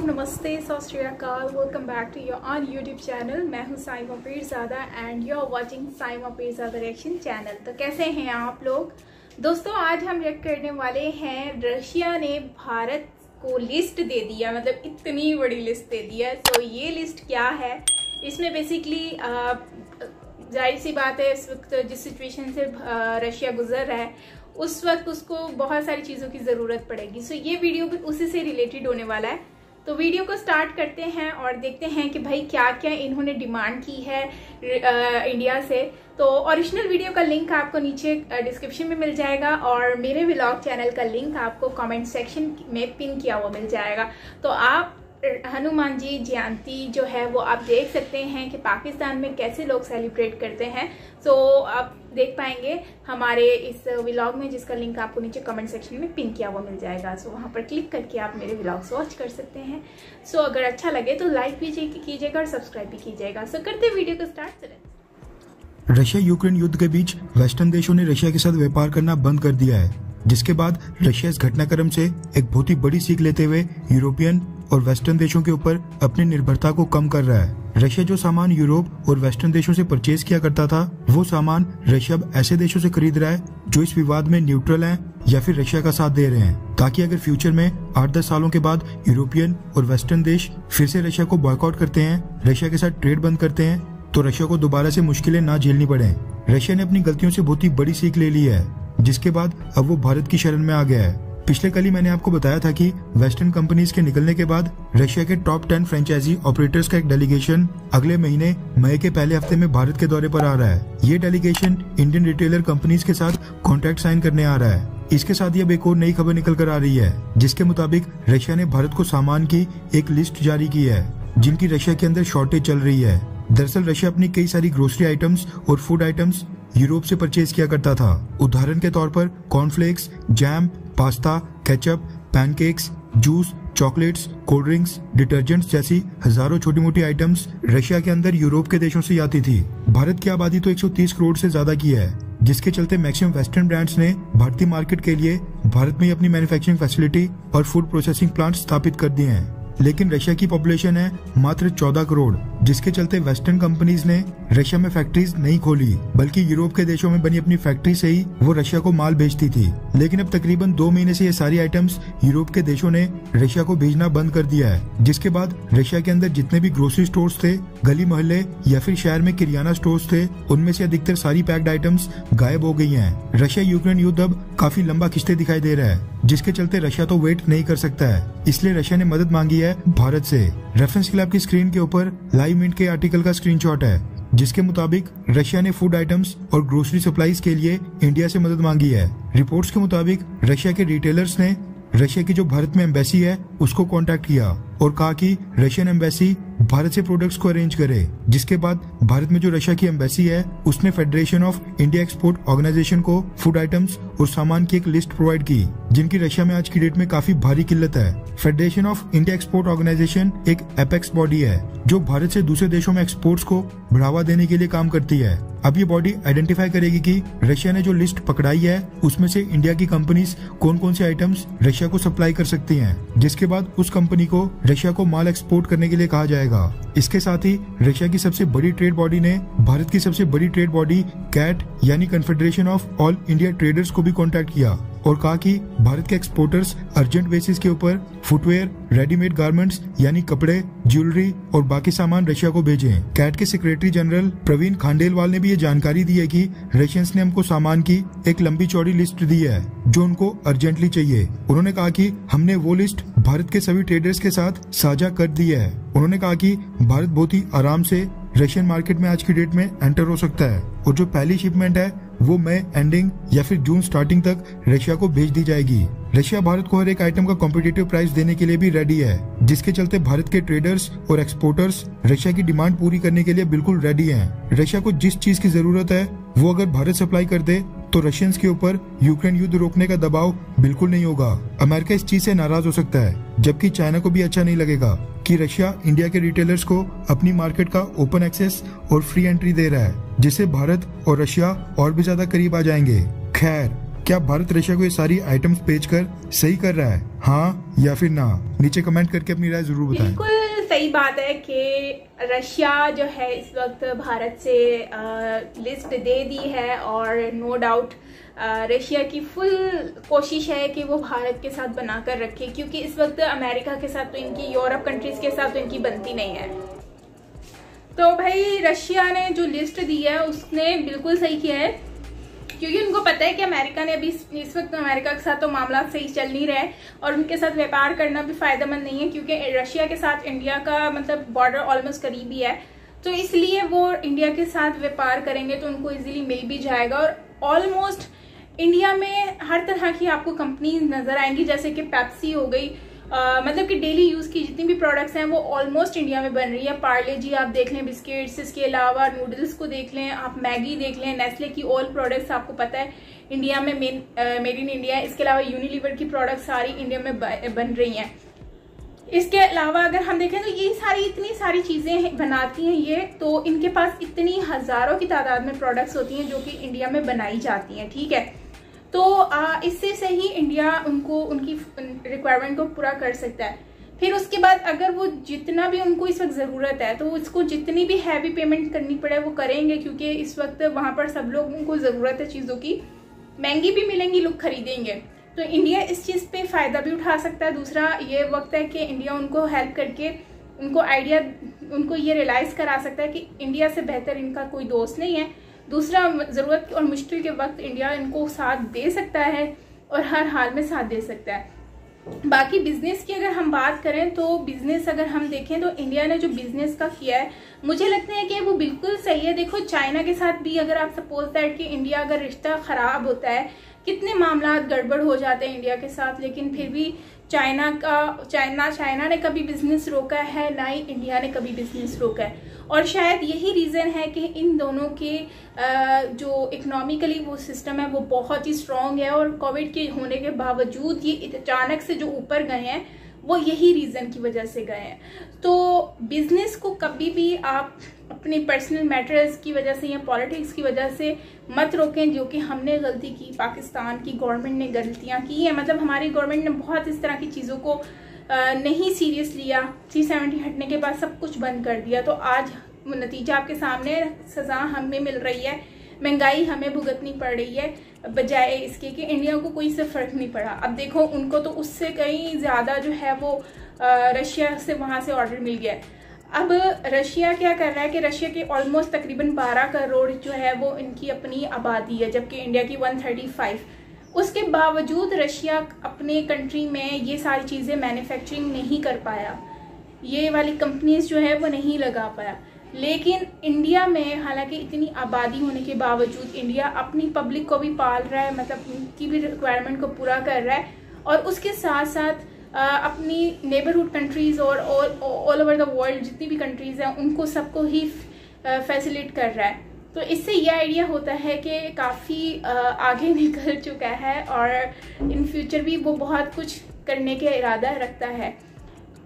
नमस्ते, सत श्री अकाल। Welcome back to your own YouTube channel. मैं हूं Saima Pirzada and you are watching Saima Pirzada reaction channel. तो कैसे हैं आप लोग दोस्तों? आज हम रिएक्ट करने वाले हैं, रशिया ने भारत को लिस्ट दे दिया, मतलब इतनी बड़ी लिस्ट दे दी है। तो ये लिस्ट क्या है? इसमें बेसिकली जाहिर सी बात है, इस वक्त जिस सिचुएशन से रशिया गुजर रहा है उस वक्त उसको बहुत सारी चीज़ों की ज़रूरत पड़ेगी। सो ये वीडियो भी उसी से रिलेटेड होने वाला है। तो वीडियो को स्टार्ट करते हैं और देखते हैं कि भाई क्या क्या इन्होंने डिमांड की है इंडिया से। तो ओरिजिनल वीडियो का लिंक आपको नीचे डिस्क्रिप्शन में मिल जाएगा और मेरे व्लॉग चैनल का लिंक आपको कमेंट सेक्शन में पिन किया हुआ मिल जाएगा। तो आप हनुमान जी जयंती जो है वो आप देख सकते हैं कि पाकिस्तान में कैसे लोग सेलिब्रेट करते हैं। सो आप देख पाएंगे हमारे इस व्लॉग में, जिसका लिंक आपको नीचे कमेंट सेक्शन में पिन किया हुआ मिल जाएगा। सो वहाँ पर क्लिक करके आप मेरे व्लॉग्स वॉच कर सकते हैं। सो अगर अच्छा लगे तो लाइक भी कीजिएगा और सब्सक्राइब भी कीजिएगा। सो करते हैं वीडियो को स्टार्ट करें। रशिया यूक्रेन युद्ध के बीच वेस्टर्न देशों ने रशिया के साथ व्यापार करना बंद कर दिया है, जिसके बाद रशिया इस घटनाक्रम से एक बहुत ही बड़ी सीख लेते हुए यूरोपियन और वेस्टर्न देशों के ऊपर अपनी निर्भरता को कम कर रहा है। रशिया जो सामान यूरोप और वेस्टर्न देशों से परचेज किया करता था, वो सामान रशिया अब ऐसे देशों से खरीद रहा है जो इस विवाद में न्यूट्रल हैं या फिर रशिया का साथ दे रहे हैं, ताकि अगर फ्यूचर में 8-10 सालों के बाद यूरोपियन और वेस्टर्न देश फिर से रशिया को बॉयकॉट करते हैं, रशिया के साथ ट्रेड बंद करते हैं, तो रशिया को दोबारा से मुश्किलें ना झेलनी पड़े। रशिया ने अपनी गलतियों से बहुत ही बड़ी सीख ले ली है, जिसके बाद अब वो भारत की शरण में आ गया है। पिछले कल ही मैंने आपको बताया था कि वेस्टर्न कंपनीज के निकलने के बाद रशिया के टॉप 10 फ्रेंचाइजी ऑपरेटर्स का एक डेलीगेशन अगले महीने मई के पहले हफ्ते में भारत के दौरे पर आ रहा है। ये डेलीगेशन इंडियन रिटेलर कंपनीज के साथ कॉन्ट्रैक्ट साइन करने आ रहा है। इसके साथ ही अब एक और नई खबर निकल कर आ रही है, जिसके मुताबिक रशिया ने भारत को सामान की एक लिस्ट जारी की है जिनकी रशिया के अंदर शॉर्टेज चल रही है। दरअसल रशिया अपनी कई सारी ग्रोसरी आइटम्स और फूड आइटम्स यूरोप से परचेज किया करता था। उदाहरण के तौर पर cornflakes, jam, pasta, ketchup, pancakes, juice, chocolates, cold drinks, detergents जैसी हजारों छोटी मोटी आइटम्स रशिया के अंदर यूरोप के देशों से आती थी। भारत की आबादी तो 130 करोड़ से ज्यादा की है, जिसके चलते मैक्सिमम वेस्टर्न ब्रांड्स ने भारतीय मार्केट के लिए भारत में ही अपनी मैन्युफैक्चरिंग फैसिलिटी और फूड प्रोसेसिंग प्लांट स्थापित कर दिए हैं। लेकिन रशिया की पॉपुलेशन है मात्र 14 करोड़, जिसके चलते वेस्टर्न कंपनीज ने रशिया में फैक्ट्रीज नहीं खोली, बल्कि यूरोप के देशों में बनी अपनी फैक्ट्री से ही वो रशिया को माल भेजती थी। लेकिन अब तकरीबन 2 महीने से ये सारी आइटम्स यूरोप के देशों ने रशिया को भेजना बंद कर दिया है, जिसके बाद रशिया के अंदर जितने भी ग्रोसरी स्टोर्स थे, गली मोहल्ले या फिर शहर में किराना स्टोर्स थे, उनमें से अधिकतर सारी पैक्ड आइटम्स गायब हो गई हैं। रशिया यूक्रेन युद्ध अब काफी लंबा खिंचते दिखाई दे रहा है, जिसके चलते रशिया तो वेट नहीं कर सकता है, इसलिए रशिया ने मदद मांगी है भारत से। रेफरेंस के लिए आपकी स्क्रीन के ऊपर लाइव मिनट के आर्टिकल का स्क्रीनशॉट है, जिसके मुताबिक रशिया ने फूड आइटम्स और ग्रोसरी सप्लाईज के लिए इंडिया से मदद मांगी है। रिपोर्ट्स के मुताबिक रशिया के रिटेलर्स ने रशिया की जो भारत में एम्बेसी है उसको कांटेक्ट किया और कहा कि रशियन एम्बेसी भारत से प्रोडक्ट्स को अरेंज करे, जिसके बाद भारत में जो रशिया की एम्बेसी है उसने Federation of India Export Organisation को फूड आइटम्स और सामान की एक लिस्ट प्रोवाइड की, जिनकी रशिया में आज की डेट में काफी भारी किल्लत है। Federation of India Export Organisation एक एपेक्स बॉडी है जो भारत से दूसरे देशों में एक्सपोर्ट्स को बढ़ावा देने के लिए काम करती है। अब ये बॉडी आइडेंटिफाई करेगी कि रशिया ने जो लिस्ट पकड़ाई है उसमें से इंडिया की कंपनीज कौन कौन से आइटम्स रशिया को सप्लाई कर सकती हैं, जिसके बाद उस कंपनी को रशिया को माल एक्सपोर्ट करने के लिए कहा जाएगा। इसके साथ ही रशिया की सबसे बड़ी ट्रेड बॉडी ने भारत की सबसे बड़ी ट्रेड बॉडी कैट यानी confederation of all India traders को भी कॉन्टेक्ट किया और कहा कि भारत के एक्सपोर्टर्स अर्जेंट बेसिस के ऊपर फुटवेयर, रेडीमेड गारमेंट्स यानी कपड़े, ज्वेलरी और बाकी सामान रशिया को भेजें। कैट के सेक्रेटरी जनरल प्रवीण खांडेलवाल ने भी ये जानकारी दी है कि रशियंस ने हमको सामान की एक लंबी चौड़ी लिस्ट दी है जो उनको अर्जेंटली चाहिए। उन्होंने कहा कि हमने वो लिस्ट भारत के सभी ट्रेडर्स के साथ साझा कर दी है। उन्होंने कहा कि भारत बहुत ही आराम से रशियन मार्केट में आज की डेट में एंटर हो सकता है और जो पहली शिपमेंट है वो मई एंडिंग या फिर जून स्टार्टिंग तक रशिया को भेज दी जाएगी। रशिया भारत को हर एक आइटम का कॉम्पिटिटिव प्राइस देने के लिए भी रेडी है, जिसके चलते भारत के ट्रेडर्स और एक्सपोर्टर्स रशिया की डिमांड पूरी करने के लिए बिल्कुल रेडी हैं। रशिया को जिस चीज की जरूरत है वो अगर भारत सप्लाई कर दे तो रशियंस के ऊपर यूक्रेन युद्ध रोकने का दबाव बिल्कुल नहीं होगा। अमेरिका इस चीज से नाराज हो सकता है, जबकि चाइना को भी अच्छा नहीं लगेगा कि रशिया इंडिया के रिटेलर्स को अपनी मार्केट का ओपन एक्सेस और फ्री एंट्री दे रहा है, जिससे भारत और रशिया और भी ज्यादा करीब आ जाएंगे। खैर, क्या भारत रशिया को ये सारी आइटम्स बेचकर सही कर रहा है, हाँ या फिर ना? नीचे कमेंट करके अपनी राय जरूर बताएं। बिल्कुल सही बात है कि रशिया जो है इस वक्त भारत से लिस्ट दे दी है और नो डाउट रशिया की फुल कोशिश है कि वो भारत के साथ बनाकर रखे, क्योंकि इस वक्त अमेरिका के साथ तो इनकी, यूरोप कंट्रीज के साथ तो इनकी बनती नहीं है। तो भाई रशिया ने जो लिस्ट दी है उसने बिल्कुल सही किया है, क्योंकि उनको पता है कि अमेरिका ने अभी इस वक्त अमेरिका के साथ तो मामला सही चल नहीं रहा है और उनके साथ व्यापार करना भी फायदेमंद नहीं है, क्योंकि रशिया के साथ इंडिया का मतलब बॉर्डर ऑलमोस्ट करीब ही है। तो इसलिए वो इंडिया के साथ व्यापार करेंगे तो उनको इजीली मिल भी जाएगा। और ऑलमोस्ट इंडिया में हर तरह की आपको कंपनी नजर आएंगी, जैसे कि पेप्सी हो गई, मतलब कि डेली यूज की जितनी भी प्रोडक्ट्स हैं वो ऑलमोस्ट इंडिया में बन रही है। पार्ले जी आप देख लें, बिस्किट्स, इसके अलावा नूडल्स को देख लें, आप मैगी देख लें, नेस्ले की ऑल प्रोडक्ट्स आपको पता है इंडिया में मेड इन इंडिया है। इसके अलावा यूनिलीवर की प्रोडक्ट्स सारी इंडिया में बन रही हैं। इसके अलावा अगर हम देखें तो ये सारी इतनी सारी चीजें बनाती हैं ये, तो इनके पास इतनी हजारों की तादाद में प्रोडक्ट्स होती हैं जो कि इंडिया में बनाई जाती हैं, ठीक है। तो इससे से ही इंडिया उनकी रिक्वायरमेंट को पूरा कर सकता है। फिर उसके बाद अगर वो जितना भी उनको इस वक्त ज़रूरत है तो उसको जितनी भी हैवी पेमेंट करनी पड़े वो करेंगे, क्योंकि इस वक्त वहाँ पर सब लोगों को ज़रूरत है चीज़ों की, महंगी भी मिलेंगी, लोग खरीदेंगे। तो इंडिया इस चीज़ पे फ़ायदा भी उठा सकता है। दूसरा ये वक्त है कि इंडिया उनको हेल्प करके उनको ये रियलाइज़ करा सकता है कि इंडिया से बेहतर इनका कोई दोस्त नहीं है। दूसरा, ज़रूरत और मुश्किल के वक्त इंडिया इनको साथ दे सकता है और हर हाल में साथ दे सकता है। बाकी बिजनेस की अगर हम बात करें तो बिजनेस अगर हम देखें तो इंडिया ने जो बिजनेस का किया है मुझे लगता है कि वो बिल्कुल सही है। देखो चाइना के साथ भी अगर आप सपोज दैट कि इंडिया अगर रिश्ता खराब होता है, कितने मामला गड़बड़ हो जाते हैं इंडिया के साथ, लेकिन फिर भी चाइना ने कभी बिजनेस रोका है, ना ही इंडिया ने कभी बिजनेस रोका है। और शायद यही रीज़न है कि इन दोनों के जो इकोनॉमिकली वो सिस्टम है वो बहुत ही स्ट्रॉन्ग है, और कोविड के होने के बावजूद ये अचानक से जो ऊपर गए हैं वो यही रीज़न की वजह से गए हैं। तो बिजनेस को कभी भी आप अपने पर्सनल मैटर्स की वजह से या पॉलिटिक्स की वजह से मत रोकें, जो कि हमने गलती की, पाकिस्तान की गवर्नमेंट ने गलतियां की हैं। मतलब हमारी गवर्नमेंट ने बहुत इस तरह की चीज़ों को नहीं सीरियस लिया। 370 हटने के बाद सब कुछ बंद कर दिया, तो आज नतीजा आपके सामने, सज़ा हमें मिल रही है, महंगाई हमें भुगतनी पड़ रही है, बजाय इसके कि इंडिया को कोई से फर्क नहीं पड़ा। अब देखो उनको तो उससे कहीं ज़्यादा जो है वो रशिया से वहाँ से ऑर्डर मिल गया है। अब रशिया क्या कर रहा है कि रशिया के ऑलमोस्ट तकरीबन 12 करोड़ जो है वो इनकी अपनी आबादी है, जबकि इंडिया की 135। उसके बावजूद रशिया अपने कंट्री में ये सारी चीज़ें मैन्युफैक्चरिंग नहीं कर पाया, ये वाली कंपनीज जो है वो नहीं लगा पाया। लेकिन इंडिया में हालांकि इतनी आबादी होने के बावजूद इंडिया अपनी पब्लिक को भी पाल रहा है, मतलब उनकी भी रिक्वायरमेंट को पूरा कर रहा है, और उसके साथ साथ अपनी नेबरहुड कंट्रीज़ और ऑल ओवर द वर्ल्ड जितनी भी कंट्रीज़ हैं उनको सबको ही फैसिलिटेट कर रहा है। तो इससे यह आइडिया होता है कि काफ़ी आगे निकल चुका है और इन फ्यूचर भी वो बहुत कुछ करने के इरादा रखता है।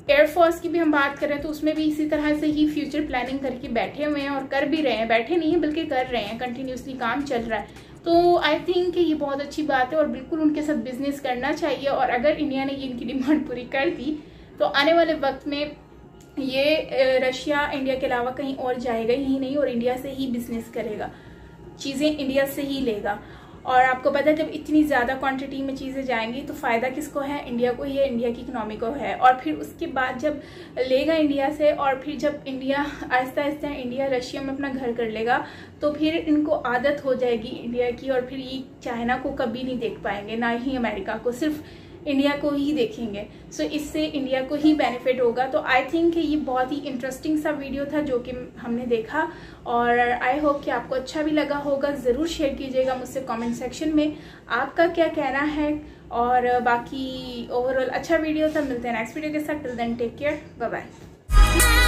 एयरफोर्स की भी हम बात करें तो उसमें भी इसी तरह से ही फ्यूचर प्लानिंग करके बैठे हुए हैं, और कर भी रहे हैं, बैठे नहीं हैं बल्कि कर रहे हैं, कंटिन्यूसली काम चल रहा है। तो आई थिंक ये बहुत अच्छी बात है और बिल्कुल उनके साथ बिजनेस करना चाहिए। और अगर इंडिया ने ये इनकी डिमांड पूरी कर दी तो आने वाले वक्त में ये रशिया इंडिया के अलावा कहीं और जाएगा ही नहीं और इंडिया से ही बिजनेस करेगा, चीज़ें इंडिया से ही लेगा। और आपको पता है जब इतनी ज़्यादा क्वांटिटी में चीज़ें जाएंगी तो फ़ायदा किसको है? इंडिया को ही है, इंडिया की इकोनॉमी को है। और फिर उसके बाद जब लेगा इंडिया से, और फिर जब India Aahista Aahista India Russia में अपना घर कर लेगा तो फिर इनको आदत हो जाएगी इंडिया की, और फिर ये चाइना को कभी नहीं देख पाएंगे, ना ही अमेरिका को, सिर्फ इंडिया को ही देखेंगे। सो इससे इंडिया को ही बेनिफिट होगा। तो आई थिंक ये बहुत ही इंटरेस्टिंग सा वीडियो था जो कि हमने देखा, और आई होप कि आपको अच्छा भी लगा होगा। ज़रूर शेयर कीजिएगा मुझसे कमेंट सेक्शन में आपका क्या कहना है। और बाकी ओवरऑल अच्छा वीडियो था। मिलते हैं नेक्स्ट वीडियो के साथ। Till then take care, bye bye.